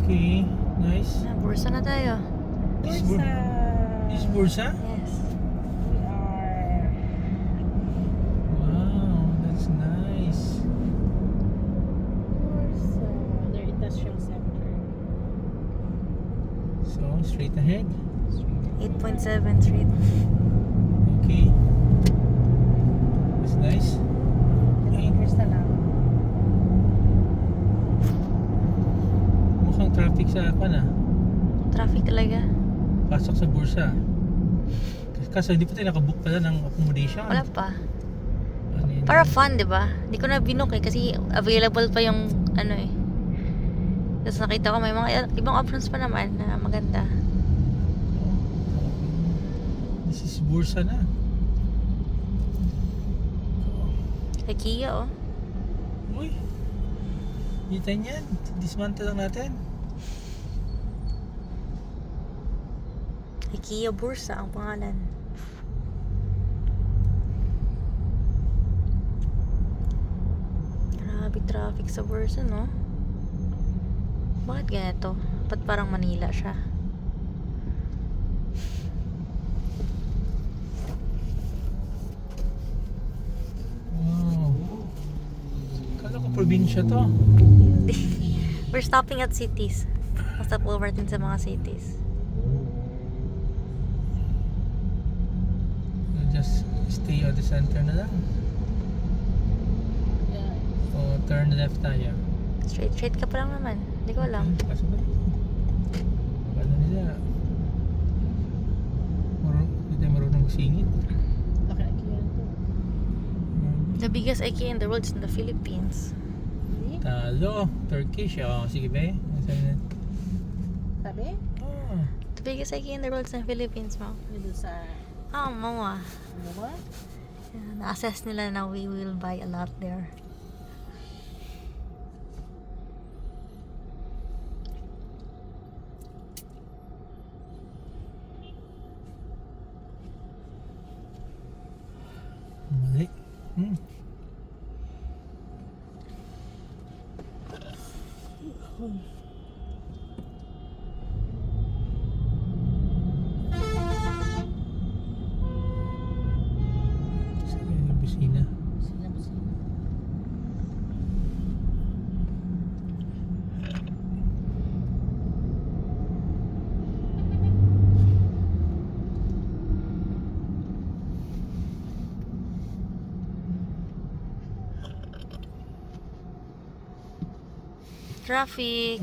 Okay, nice. Bursa na tayo. This is Bursa? Yes. We are Wow, that's nice. Bursa, their industrial center. So, straight ahead. 8.7 Street. Okay. That's nice. 10 meters na lang. Mukhang traffic sa Traffic talaga. pasok sa Bursa. Kaso hindi pa tayo nakabook pala ng accommodation. Wala pa. Ano yun? Para fun, di ba? Hindi ko na binook eh kasi available pa yung ano eh. Tapos nakita ko may mga ibang options pa naman na maganda. This is Bursa na. Ikea oh. Uy. Kita niyan. Dismantle lang natin. Ikea Bursa ang pangalan. Grabe traffic sa Bursa, no? Bakit ganito? Ba't parang Manila siya? Wow. Kala ko probinsya to. We're stopping at cities. Stop over din sa mga cities. So just stay at the center na lang. Yeah. So turn left tayo. Straight ka pa lang naman. Hindi ko alam. Kaso ba? Paano nila? Hindi tayo marunong magsingit. Laki na kaya ito. The biggest IKEA in the world is in the Philippines. Hindi? Talo. Turkish. Oh, sige ba? Sabi? Oh. The biggest IKEA in the world is in the Philippines, mo. Dito sa Mama. ano ba? Na-assess nila na we will buy a lot there. Mali. Sabi yung busina. Sila ba sila? Traffic.